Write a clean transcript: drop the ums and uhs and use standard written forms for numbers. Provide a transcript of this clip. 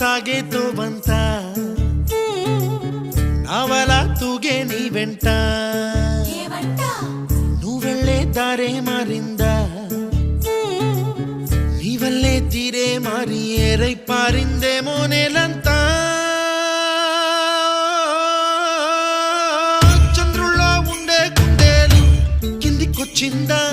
సాగేతో వంత నావలా తూగే నీ వెంట నువ్వెళ్ళే దారే మారిందా నీ వల్లే తీరే మారి ఏరై పారిందేమో నేలంతా చంద్రుల్లో ఉండే గుండెలు కిందికొచ్చిందా